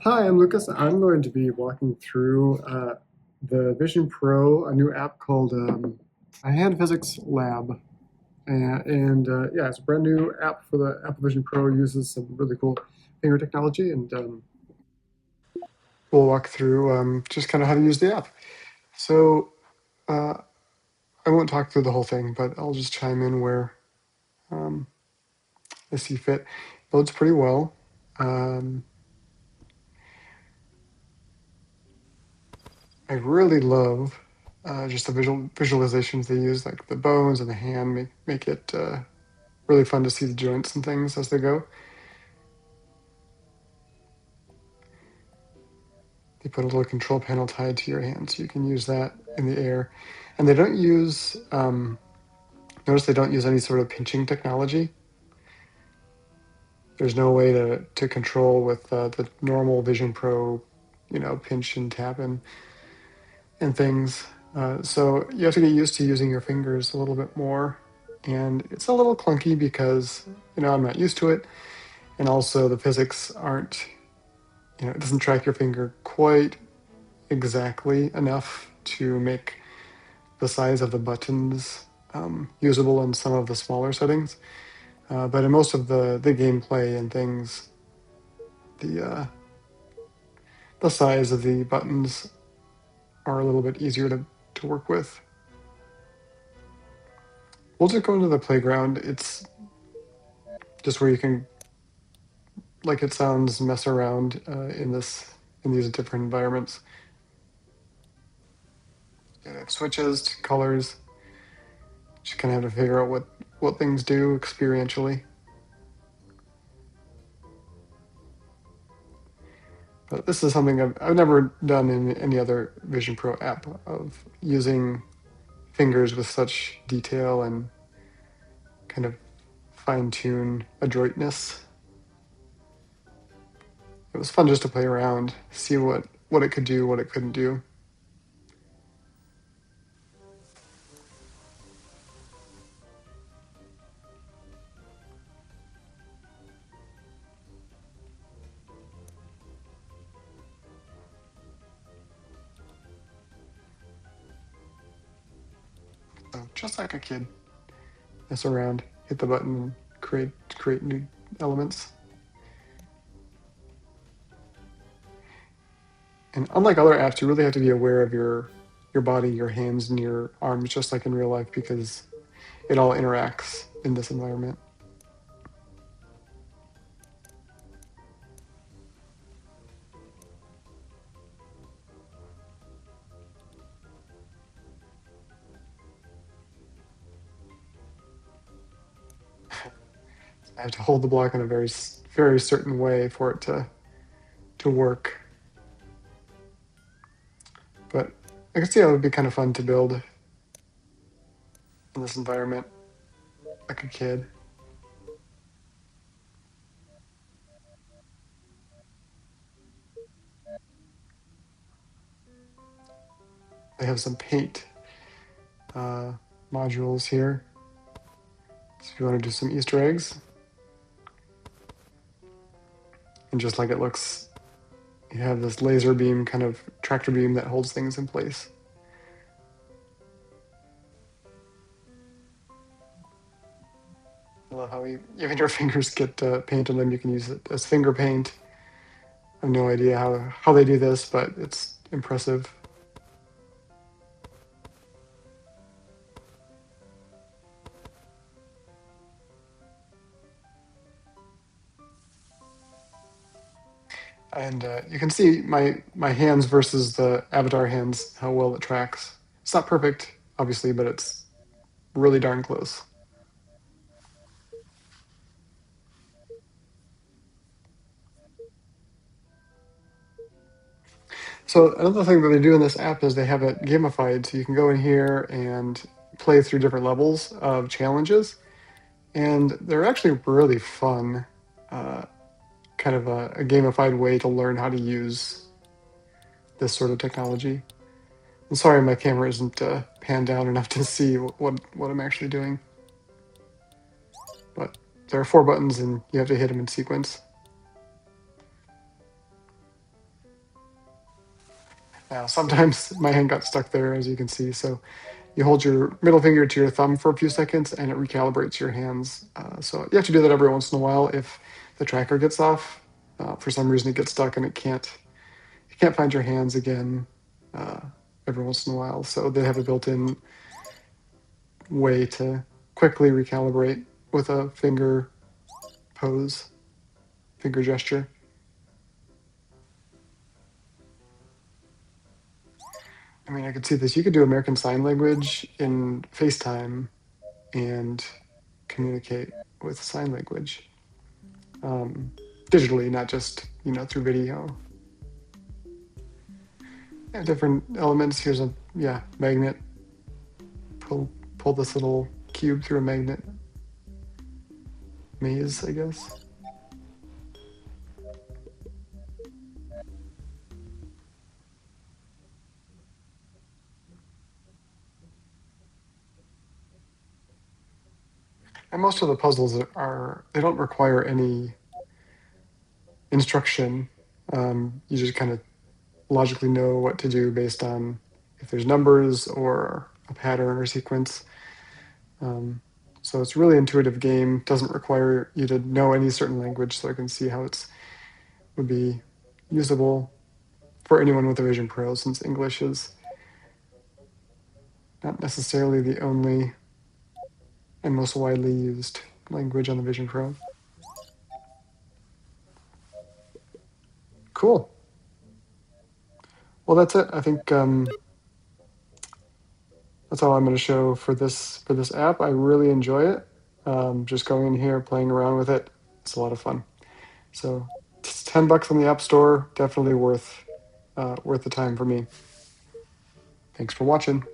Hi, I'm Lucas. I'm going to be walking through the Vision Pro, a new app called a Hand Physics Lab. And yeah, it's a brand new app for the Apple Vision Pro. It uses some really cool finger technology, and we'll walk through just kind of how to use the app. So uh, I won't talk through the whole thing, but I'll just chime in where um, I see fit. Loads pretty well. Um, I really love just the visualizations they use, like the bones and the hand make it really fun to see the joints and things as they go. They put a little control panel tied to your hand, so you can use that in the air. And they don't use, notice they don't use any sort of pinching technology. There's no way to control with the normal Vision Pro, pinch and tap and things. So you have to get used to using your fingers a little bit more. And it's a little clunky because, I'm not used to it. And also the physics aren't, it doesn't track your finger quite exactly enough to make the size of the buttons usable in some of the smaller settings. But in most of the gameplay and things, the the size of the buttons are a little bit easier to work with. We'll just go into the playground. It's just where you can, like it sounds, mess around in these different environments. And it switches to colors. Just kind of have to figure out what things do experientially. But this is something I've never done in any other Vision Pro app, of using fingers with such detail and kind of fine tune adroitness. It was fun just to play around, see what it could do, what it couldn't do. So just like a kid, mess around, hit the button, and create new elements. And unlike other apps, you really have to be aware of your body, your hands, and your arms, just like in real life, because it all interacts in this environment. I have to hold the block in a very certain way for it to work. But I can see how it would be kind of fun to build in this environment, like a kid. They have some paint uh, modules here. So if you want to do some Easter eggs, and just like it looks, you have this laser beam, kind of tractor beam that holds things in place. I love how even your fingers get paint on them. You can use it as finger paint. I have no idea how they do this, but it's impressive. And you can see my hands versus the avatar hands, how well it tracks. It's not perfect, obviously, but it's really darn close. So another thing that they do in this app is they have it gamified, so you can go in here and play through different levels of challenges, and they're actually really fun. Uh, Kind of a gamified way to learn how to use this sort of technology. I'm sorry, my camera isn't panned down enough to see what I'm actually doing, but there are 4 buttons, and you have to hit them in sequence. Now, sometimes my hand got stuck there, as you can see. So you hold your middle finger to your thumb for a few seconds and it recalibrates your hands. So you have to do that every once in a while if the tracker gets off. For some reason it gets stuck and it can't find your hands again uh, every once in a while. So they have a built-in way to quickly recalibrate with a finger pose, finger gesture. I mean, I could see this. You could do American Sign Language in FaceTime and communicate with sign language um, digitally, not just through video. Yeah, different elements. Here's a magnet. Pull this little cube through a magnet maze, I guess. And most of the puzzles they don't require any instruction. You just kind of logically know what to do based on if there's numbers or a pattern or sequence. So it's a really intuitive game. Doesn't require you to know any certain language, so I can see how it's would be usable for anyone with a Vision Pro, since English is not necessarily the only and most widely used language on the Vision Pro. Cool. Well, that's it. I think that's all I'm going to show for this app. I really enjoy it. Just going in here, playing around with it. It's a lot of fun. So it's $10 on the App Store. Definitely worth the time for me. Thanks for watching.